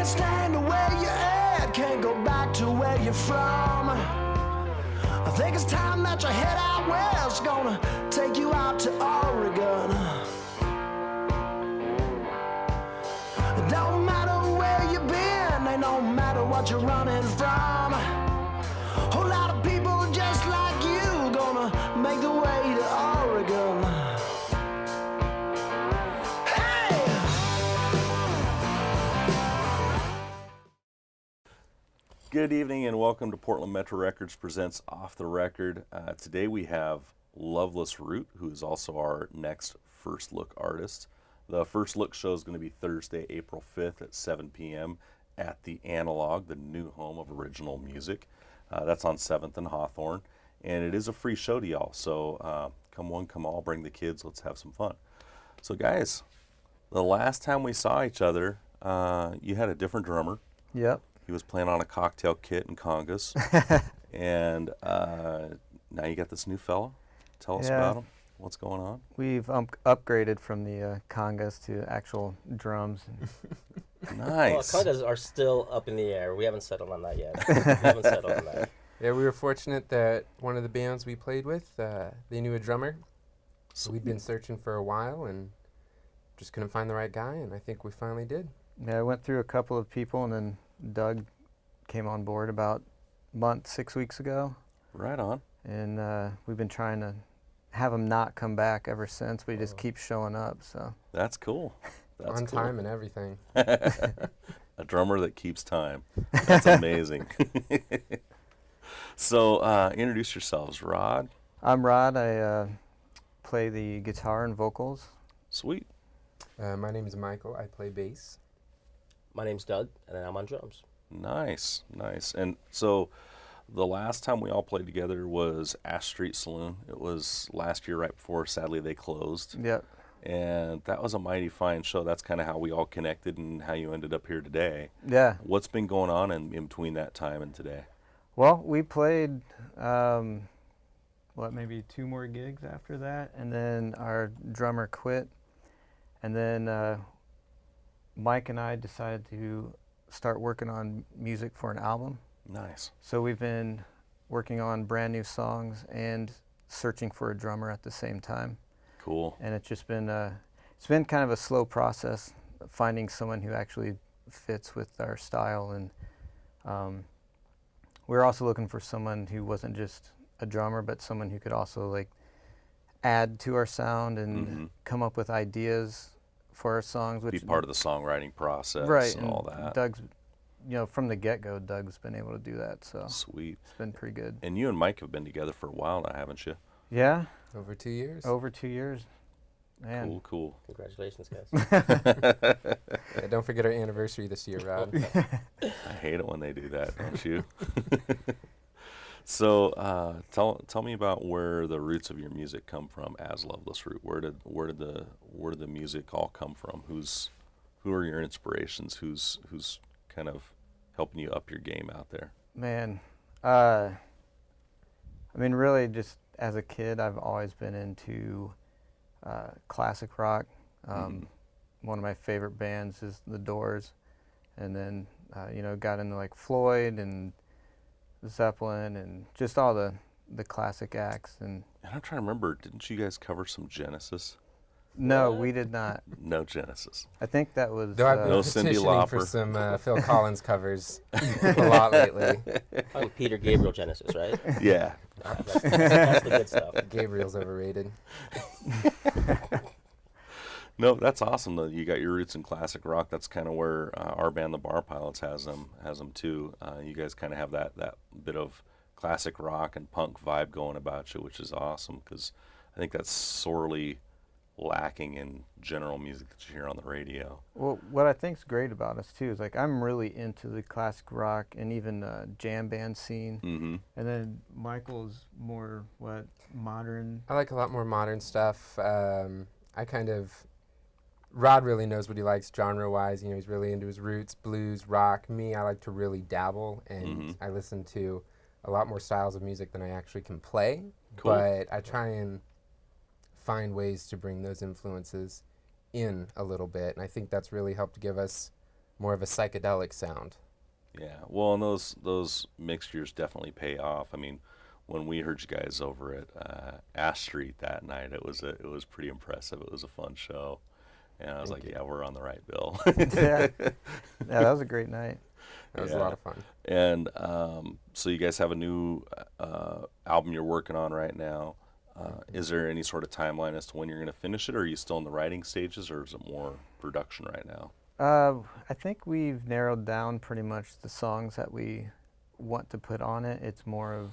stand where you're at, can't go back to where you're from. I think it's time that you head out west, gonna take you out to Oregon. It don't matter where you've been, they no matter what you're running from. Whole lot of people just like you gonna make the way to Oregon. Good evening and welcome to Portland Metro Records presents Off the Record. Today we have Loveless Root, who is also our next First Look artist. The First Look show is going to be Thursday, April 5th at 7 p.m. at the Analog, the new home of original music. That's on 7th and Hawthorne, and it is a free show to y'all, so come one, come all, bring the kids, let's have some fun. So guys, the last time we saw each other, you had a different drummer. Yep. He was playing on a cocktail kit and congas, and now you got this new fella. Tell us about him. What's going on? We've upgraded from the congas to actual drums. Nice. Well, congas are still up in the air. We haven't settled on that yet. We haven't settled on that. Yeah, we were fortunate that one of the bands we played with, they knew a drummer. So we'd been searching for a while and just couldn't find the right guy, and I think we finally did. Yeah, I went through a couple of people, and then Doug came on board about a month, 6 weeks ago. Right on. And we've been trying to have him not come back ever since, but he just keeps showing up. So That's cool. That's on cool. time and everything. A drummer that keeps time. That's amazing. So introduce yourselves. Rod. I'm Rod. I play the guitar and vocals. Sweet. My name is Michael. I play bass. My name's Doug, and I'm on drums. Nice, nice. And so the last time we all played together was Ash Street Saloon. It was last year right before, sadly, they closed. Yep. And that was a mighty fine show. That's kind of how we all connected and how you ended up here today. Yeah. What's been going on in between that time and today? Well, we played, maybe 2 more gigs after that, and then our drummer quit, and then Mike and I decided to start working on music for an album. Nice. So we've been working on brand new songs and searching for a drummer at the same time. Cool. And it's just been it's been kind of a slow process finding someone who actually fits with our style, and we're also looking for someone who wasn't just a drummer, but someone who could also like add to our sound and come up with ideas for our songs, which be part of the songwriting process, right, and all that. Doug's, from the get-go, Doug's been able to do that, so Sweet. It's been pretty good. And you and Mike have been together for a while now, haven't you? Yeah. Over 2 years. Over 2 years. Man. Cool. Congratulations, guys. Yeah, don't forget our anniversary this year, Rod. I hate it when they do that, don't you? So tell me about where the roots of your music come from as Loveless Root. Where did the music all come from? Who are your inspirations? Who's kind of helping you up your game out there? Man, really just as a kid, I've always been into classic rock. One of my favorite bands is The Doors, and then got into like Floyd and Zeppelin and just all the classic acts. And I'm trying to remember, didn't you guys cover some Genesis? No, we did not. No Genesis. I think that was Though I've been No Cyndi petitioning Lauper. for some Phil Collins covers a lot lately. I'm Peter Gabriel Genesis, right? Yeah. That's the good stuff. Gabriel's overrated. No, that's awesome though. You got your roots in classic rock. That's kind of where our band, the Bar Pilots, has them too. You guys kind of have that bit of classic rock and punk vibe going about you, which is awesome because I think that's sorely lacking in general music that you hear on the radio. Well, what I think's great about us too is like I'm really into the classic rock and even jam band scene. And then Michael's more modern. I like a lot more modern stuff. Rod really knows what he likes genre-wise. He's really into his roots, blues, rock. Me, I like to really dabble, and I listen to a lot more styles of music than I actually can play. Cool. But I try and find ways to bring those influences in a little bit, and I think that's really helped give us more of a psychedelic sound. Yeah, well, and those mixtures definitely pay off. I mean, when we heard you guys over at Ash Street that night, it was pretty impressive. It was a fun show, and I was Thank like, you. yeah, we're on the right bill. Yeah, that was a great night. That was Yeah. a lot of fun. And so you guys have a new album you're working on right now. Is there any sort of timeline as to when you're going to finish it, or are you still in the writing stages, or is it more production right now? I think we've narrowed down pretty much the songs that we want to put on it. It's more of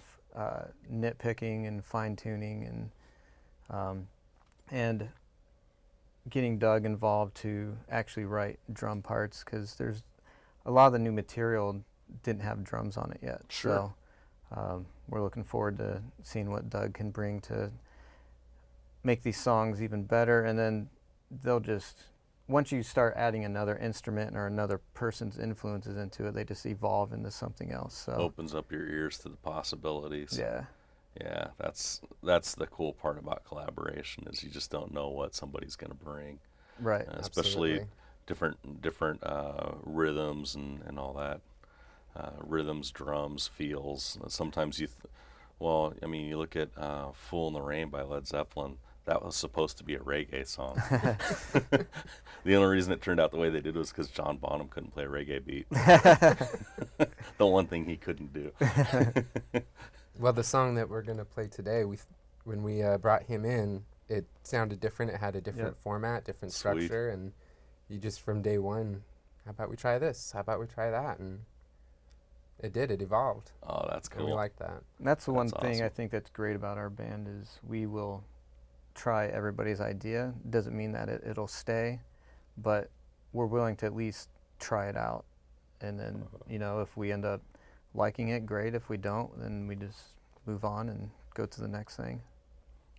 nitpicking and fine tuning and getting Doug involved to actually write drum parts, because there's a lot of the new material didn't have drums on it yet. Sure. So we're looking forward to seeing what Doug can bring to make these songs even better. And then they'll just, once you start adding another instrument or another person's influences into it, they just evolve into something else. So Opens up your ears to the possibilities. yeah, Yeah, that's the cool part about collaboration, is you just don't know what somebody's going to bring, right. especially Absolutely. different rhythms and all that. Rhythms, drums, feels. Sometimes well, I mean, you look at "Fool in the Rain" by Led Zeppelin. That was supposed to be a reggae song. The only reason it turned out the way they did was because John Bonham couldn't play a reggae beat. The one thing he couldn't do. Well, the song that we're going to play today, when we brought him in, it sounded different. It had a different format, different Sweet. structure, and you just from day one, how about we try this? How about we try that? And it evolved. Oh, that's And we cool. like that. That's the one That's thing I awesome. think that's great about our band is we will try everybody's idea. Doesn't mean that it'll stay, but we're willing to at least try it out. And then, if we end up liking it, great. If we don't, then we just move on and go to the next thing.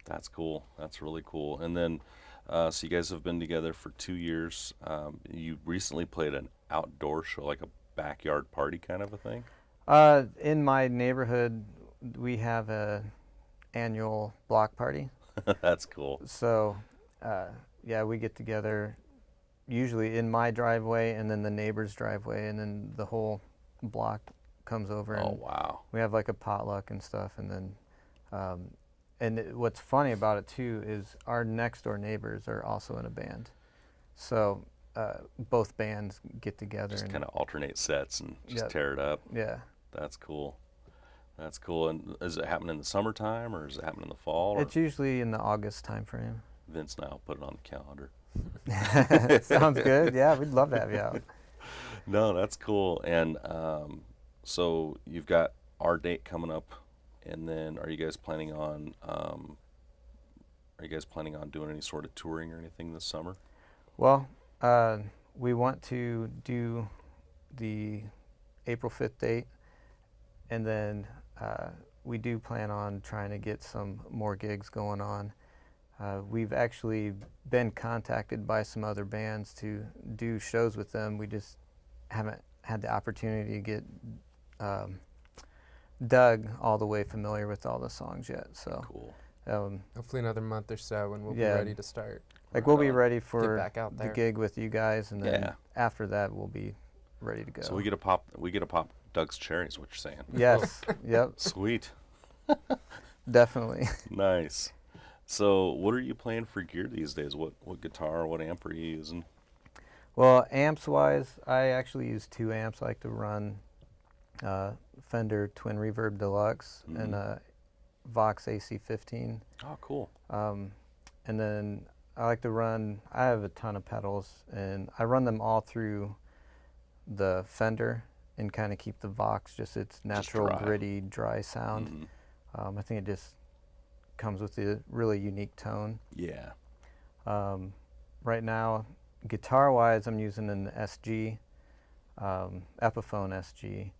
That's cool. That's really cool. And then, so you guys have been together for 2 years. You recently played an outdoor show, like a backyard party kind of a thing. In my neighborhood, we have a annual block party. That's cool. So, we get together usually in my driveway and then the neighbor's driveway, and then the whole block comes over. Oh, and wow. we have like a potluck and stuff. And then, what's funny about it too is our next door neighbors are also in a band. So both bands get together. Just and kind of alternate sets and just Yep. tear it up. yeah. That's cool. That's cool. And is it happening in the summertime, or is it happening in the fall? Or It's usually in the August time frame. Vince and I will put it on the calendar. Sounds good. Yeah, we'd love to have you out. No, that's cool. And so you've got our date coming up, and then are you guys planning on doing any sort of touring or anything this summer? Well, we want to do the April 5th date, and then we do plan on trying to get some more gigs going on. We've actually been contacted by some other bands to do shows with them. We just haven't had the opportunity to get Doug all the way familiar with all the songs yet. So Cool. Hopefully another month or so, and we'll Yeah. be ready to start. like we'll be on. ready for back out the there. gig with you guys, and then Yeah. after that we'll be ready to go. So we get to pop Doug's cherries, what you're saying. Yes. Yep. Sweet. Definitely. Nice. So what are you playing for gear these days? What guitar, what amp are you using? Well, amps wise, I actually use 2 amps. I like to run Fender Twin Reverb Deluxe and a Vox AC15. Oh, cool. And then I like to run, I have a ton of pedals, and I run them all through the Fender and kind of keep the Vox just its natural, dry. gritty, dry sound. I think it just comes with a really unique tone. Yeah. Right now, guitar-wise, I'm using an SG, Epiphone SG.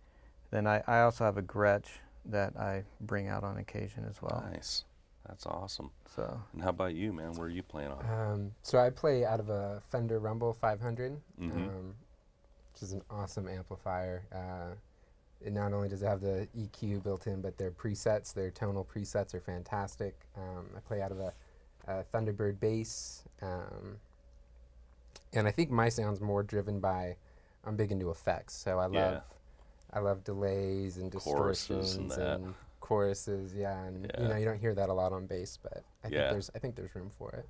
Then I also have a Gretsch that I bring out on occasion as well. Nice. That's awesome. So And how about you, man? Where are you playing on? So I play out of a Fender Rumble 500, Mhm. which is an awesome amplifier. It not only does it have the EQ built in, but their presets, their tonal presets are fantastic. I play out of a Thunderbird bass, and I think my sound's more driven by I'm big into effects, so I love delays and Choruses and distortions that. and choruses. Yeah, and Yeah. you don't hear that a lot on bass, but Yeah. I think there's room for it.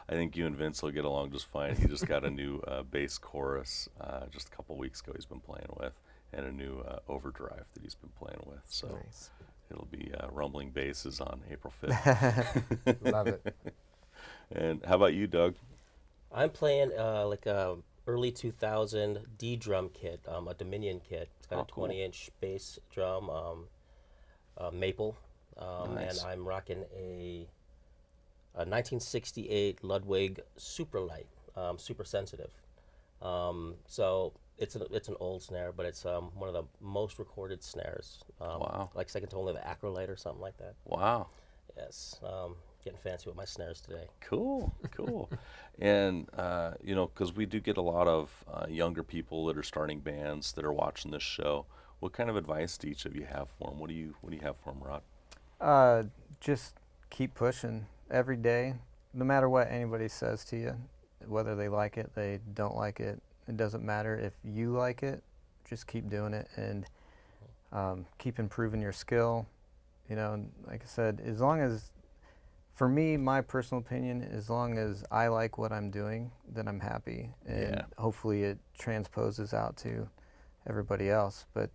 I think you and Vince will get along just fine. He just got a new bass chorus just a couple weeks ago he's been playing with, and a new overdrive that he's been playing with. So Nice. it'll be rumbling basses on April 5th. Love it. And how about you, Doug? I'm playing like a early 2000 D drum kit, a Dominion kit. It's got Oh, a cool. 20-inch bass drum, maple, Nice. and I'm rocking a 1968 Ludwig Superlight, super sensitive. So it's an old snare, but it's one of the most recorded snares. Wow. Like second to only the Acrolite or something like that. Wow. Yes, getting fancy with my snares today. Cool, cool. And, you know, because we do get a lot of younger people that are starting bands that are watching this show. What kind of advice do each of you have for them? What do you have for them, Rod? Just keep pushing every day, no matter what anybody says to you, whether they like it, they don't like it. It doesn't matter. If you like it, just keep doing it and keep improving your skill. You know, and like I said, as long as, for me, my personal opinion, as long as I like what I'm doing, then I'm happy. And Yeah. hopefully it transposes out to everybody else. But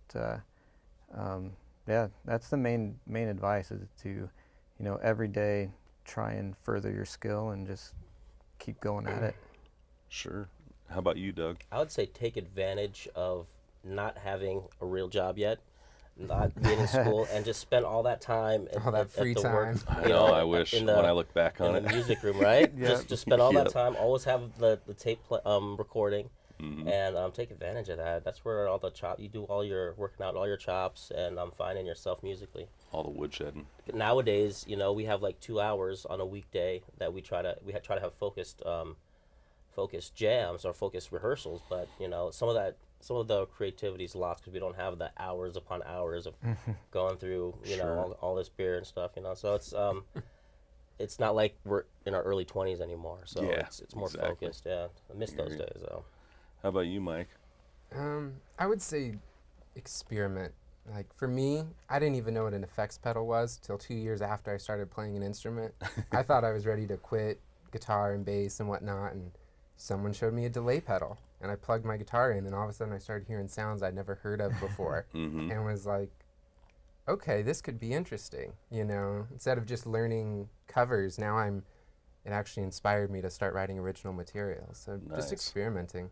yeah, that's the main advice, is to, you know, every day try and further your skill and just keep going at it. Sure. How about you, Doug? I would say take advantage of not having a real job yet, not being in school, and just spend all that time All that free the work, time. I you know, know, I wish in when the- I look back on in it. the music room, right? Yep. Just spend all Yep. that time. Always have the tape recording, Mhm. and take advantage of that. That's where all the you do all your working out, all your chops, and finding yourself musically. All the woodshedding. Nowadays, you know, we have like 2 hours on a weekday that we try to have focused jams or focused rehearsals, but you know, some of the creativity is lost because we don't have the hours upon hours of going through, you Sure. know, all this beer and stuff, you know. So it's not like we're in our early 20s anymore. So Yeah, it's more exactly. focused. Yeah, I miss those Agree. days though. How about you, Mike? I would say experiment. Like for me, I didn't even know what an effects pedal was till 2 years after I started playing an instrument. I thought I was ready to quit guitar and bass and whatnot, and someone showed me a delay pedal, and I plugged my guitar in, and all of a sudden I started hearing sounds I'd never heard of before, Mm-hmm. and was like, okay, this could be interesting. You know, instead of just learning covers, now it actually inspired me to start writing original material. So Nice. just experimenting.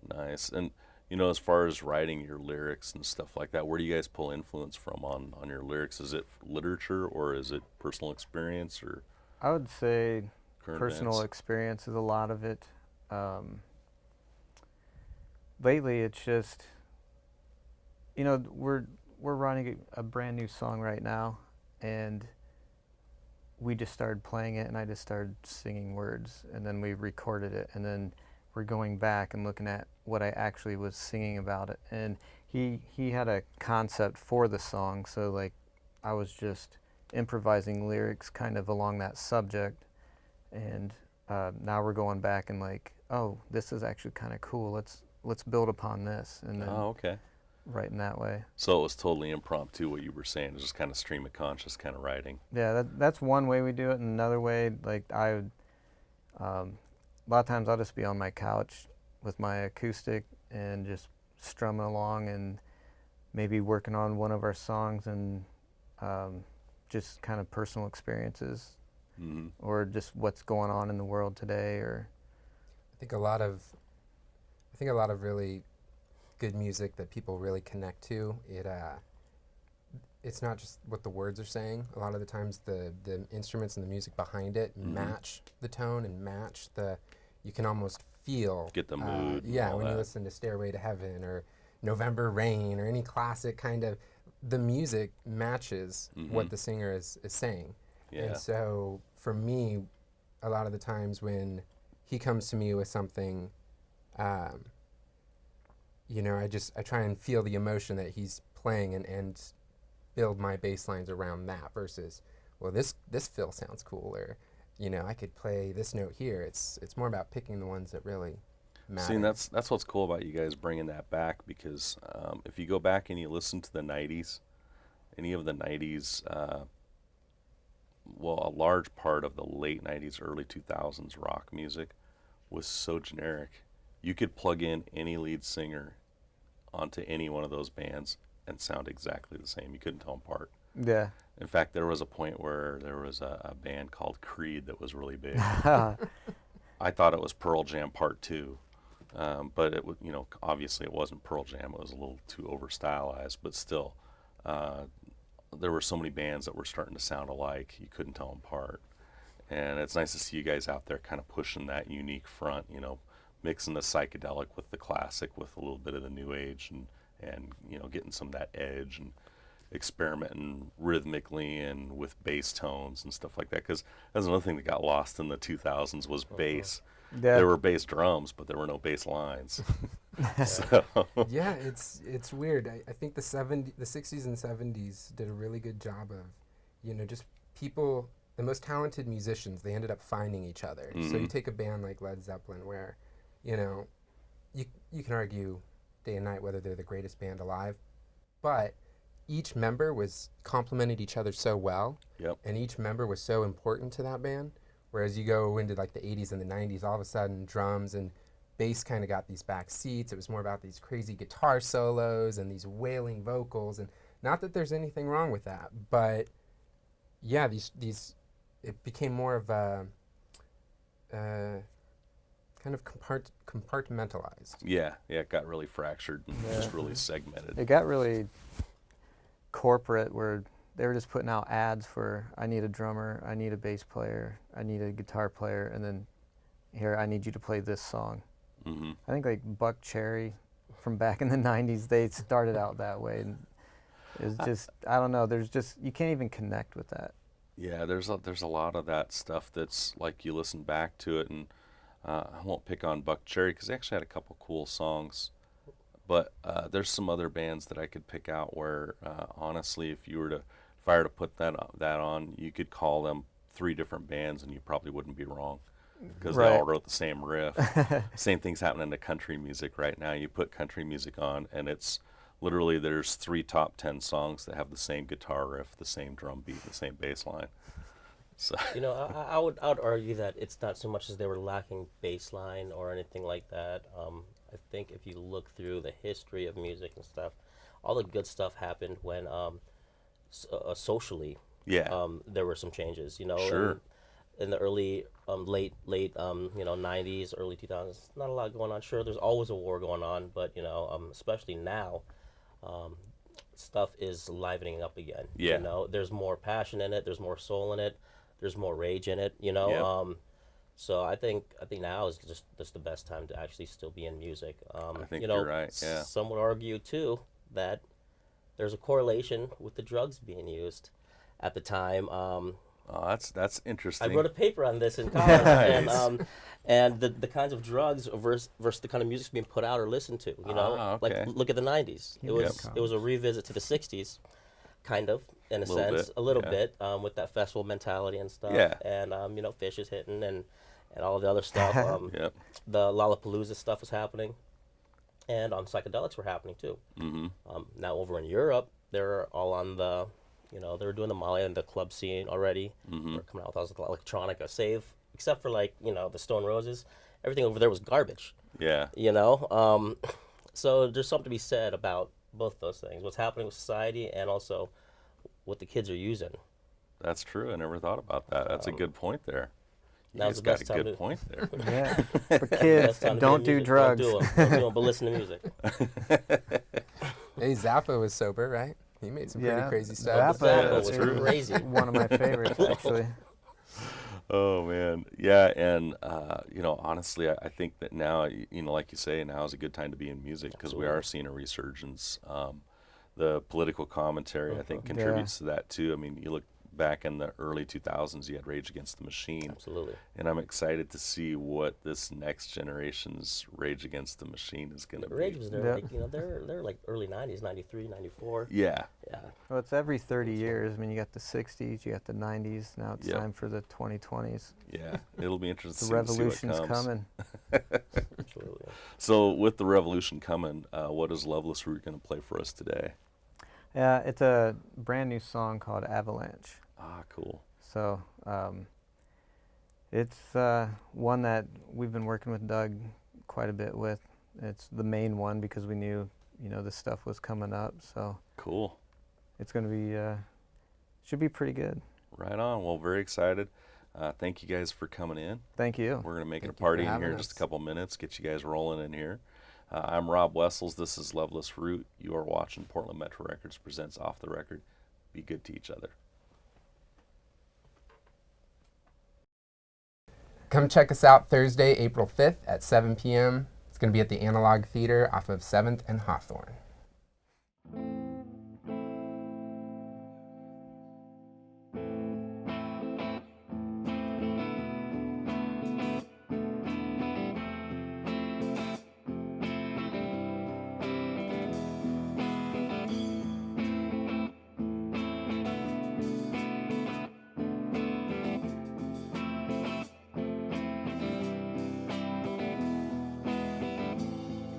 Nice. And, you know, as far as writing your lyrics and stuff like that, where do you guys pull influence from on your lyrics? Is it literature, or is it personal experience, or I would say current personal events? experience is a lot of it. Lately, it's just, you know, we're writing a brand new song right now, and we just started playing it, and I just started singing words, and then we recorded it, and then we're going back and looking at what I actually was singing about it. And he had a concept for the song, so like I was just improvising lyrics kind of along that subject, and now we're going back and like, oh, this is actually kind of cool. Let's build upon this, and then Oh, okay. write in that way. So it was totally impromptu, what you were saying. It was just kind of stream of conscious kind of writing. Yeah, that's one way we do it. And another way, like I would, a lot of times I'll just be on my couch with my acoustic and just strumming along and maybe working on one of our songs, and just kind of personal experiences Mm-hmm. or just what's going on in the world today. Or I think a lot of really good music that people really connect to, it's not just what the words are saying. A lot of the times the instruments and the music behind it match the tone and match you can almost feel. Get the mood and Yeah, all when you that. listen to Stairway to Heaven or November Rain or any classic kind of, the music matches what the singer is saying. Yeah. And so for me, a lot of the times when he comes to me with something, you know, I try and feel the emotion that he's playing and build my bass lines around that versus, well, this fill sounds cool, or, you know, I could play this note here. It's more about picking the ones that really matter. See, and that's what's cool about you guys bringing that back, because if you go back and you listen to the 90s, any of the 90s, well, a large part of the late 90s, early 2000s rock music was so generic. You could plug in any lead singer onto any one of those bands and sound exactly the same. You couldn't tell them apart. Yeah. In fact, there was a point where there was a band called Creed that was really big. I thought it was Pearl Jam Part 2, but it was, obviously it wasn't Pearl Jam. It was a little too over stylized, but still, there were so many bands that were starting to sound alike, you couldn't tell them apart. And it's nice to see you guys out there kind of pushing that unique front, mixing the psychedelic with the classic with a little bit of the new age, and getting some of that edge and experimenting rhythmically and with bass tones and stuff like that. Because that's another thing that got lost in the 2000s was bass. Yeah. There were bass drums, but there were no bass lines. So, Yeah, it's weird. I think the 60s and 70s did a really good job of, just people, the most talented musicians, they ended up finding each other. So you take a band like Led Zeppelin, where, you can argue day and night whether they're the greatest band alive, but each member complemented each other so well, yep. and each member was so important to that band. Whereas you go into like the 80s and the 90s, all of a sudden drums and bass kind of got these back seats. It was more about these crazy guitar solos and these wailing vocals, and not that there's anything wrong with that, but yeah, it became more of a kind of compartmentalized. Yeah, it got really fractured and just really segmented. It got really corporate, where they were just putting out ads for, I need a drummer, I need a bass player, I need a guitar player, and then here, I need you to play this song. Mm-hmm. I think like Buck Cherry from back in the 90s, they started out that way. And it's just, I don't know, you can't even connect with that. Yeah, there's a lot of that stuff that's like, you listen back to it, and I won't pick on Buck Cherry because they actually had a couple cool songs, but there's some other bands that I could pick out where honestly, if I were to put that on, you could call them 3 different bands and you probably wouldn't be wrong, because they all wrote the same riff. Same thing's happening to country music right now. You put country music on and it's literally, there's 3 top 10 songs that have the same guitar riff, the same drum beat, the same bass line. So I would argue that it's not so much as they were lacking bass line or anything like that. I think if you look through the history of music and stuff, all the good stuff happened when socially, there were some changes. Sure. In the early, late 90s, early 2000s, not a lot going on. Sure, there's always a war going on, but especially now, stuff is livening up again. Yeah. There's more passion in it. There's more soul in it. There's more rage in it. Yep. So I think now is just the best time to actually still be in music. I think you're right. Yeah. Some would argue too that there's a correlation with the drugs being used at the time. That's interesting. I wrote a paper on this in college, Nice. and the kinds of drugs versus the kind of music being put out or listened to. Okay. Like look at the 90s. It was a revisit to the 60s, kind of, in a sense, a little bit, with that festival mentality and stuff. Yeah. And Fish is hitting and all of the other stuff. Yep. The Lollapalooza stuff was happening, and psychedelics were happening too. Mm-hmm. Now over in Europe, they're all on the, they were doing the Molly and the club scene already. Mm-hmm. They're coming out with all this electronica, except for the Stone Roses. Everything over there was garbage. Yeah. So there's something to be said about both those things: what's happening with society and also what the kids are using. That's true. I never thought about that. That's a good point there. You Now's guys the got a best time good to- point there. Yeah. For kids, don't do drugs. Don't do them, but listen to music. Hey, Zappa was sober, right? He made some pretty crazy stuff. Zappa that's is true. Crazy. one of my favorites, actually. Oh man, yeah, and honestly, I think that now, like you say, now is a good time to be in music because we are seeing a resurgence. The political commentary, I think, contributes to that too. I mean, you look back in the early 2000s, you had Rage Against the Machine. Absolutely. And I'm excited to see what this next generation's Rage Against the Machine is going to be. Rage was there, Yeah. like, they're like early 90s, 93, 94. Yeah. Yeah. Well, it's every 30 years. I mean, you got the 60s, you got the 90s. Now it's Yep. time for the 2020s. Yeah. It'll be interesting The to see what revolution's comes. coming. Absolutely. So with the revolution coming, what is Loveless Root going to play for us today? Yeah, it's a brand new song called Avalanche. Ah, cool. So it's one that we've been working with Doug quite a bit with. It's the main one because we knew, this stuff was coming up. So Cool. it's going to be, should be pretty good. Right on. Well, very excited. Thank you guys for coming in. Thank you. We're going to make it a Thank you for party in here having in just a us. couple minutes, get you guys rolling in here. I'm Rob Wessels. This is Loveless Root. You are watching Portland Metro Records presents Off the Record. Be good to each other. Come check us out Thursday, April 5th at 7 p.m. It's going to be at the Analog Theater off of 7th and Hawthorne.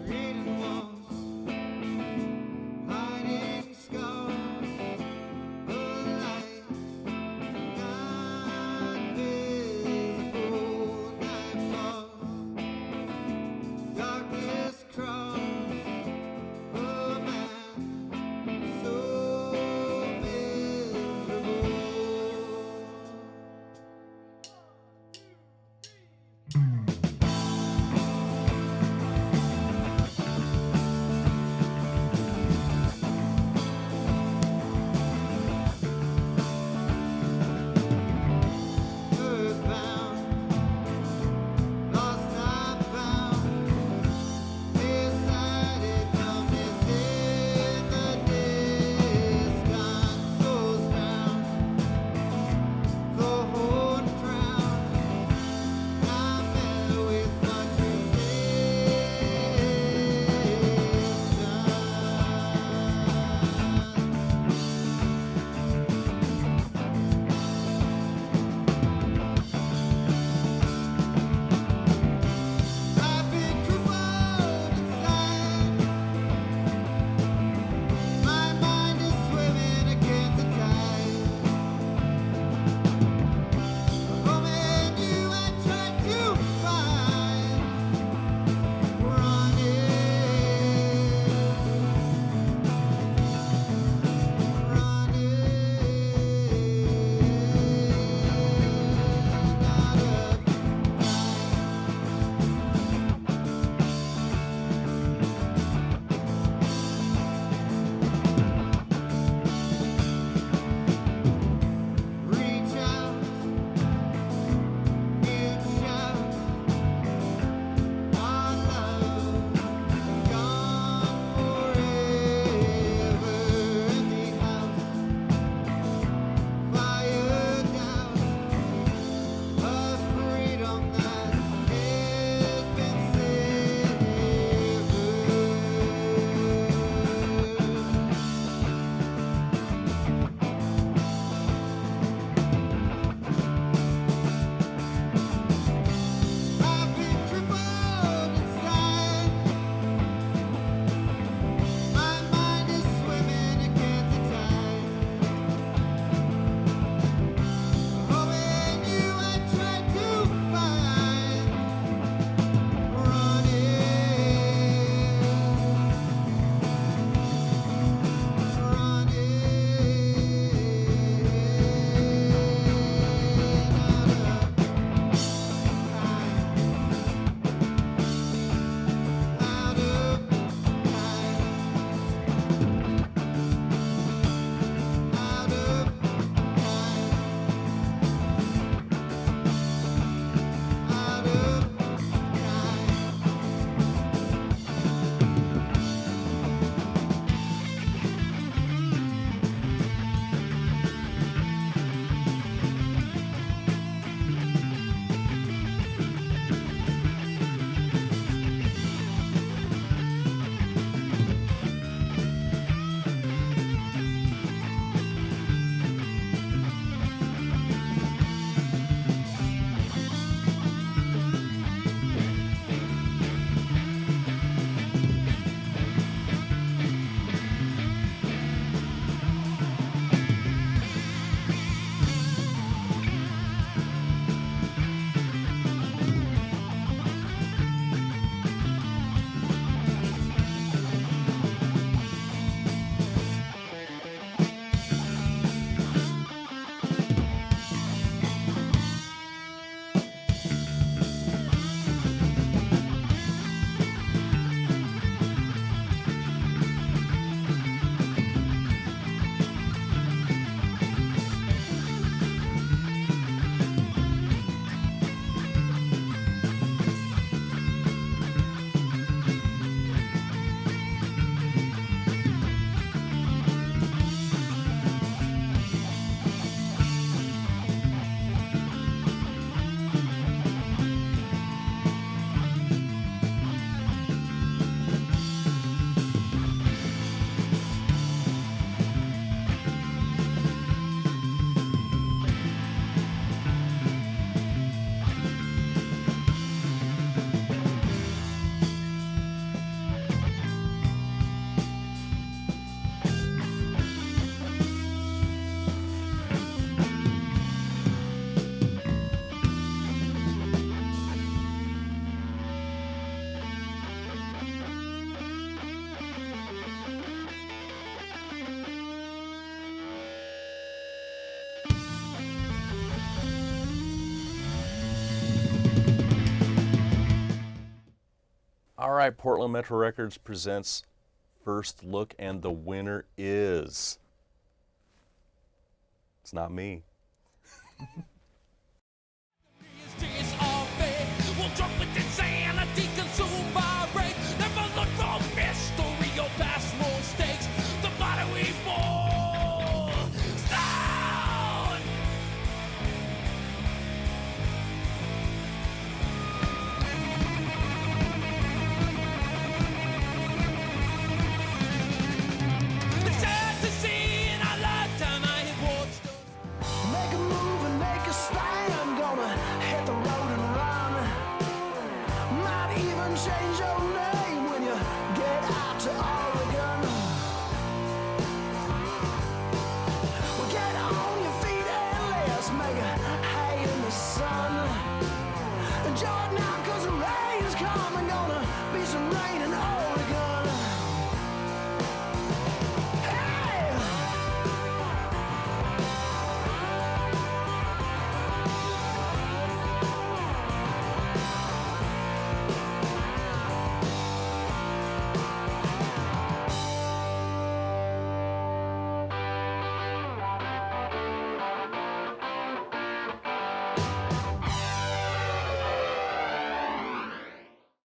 Creating walls right, Portland Metro Records presents First Look, and the winner is... It's not me.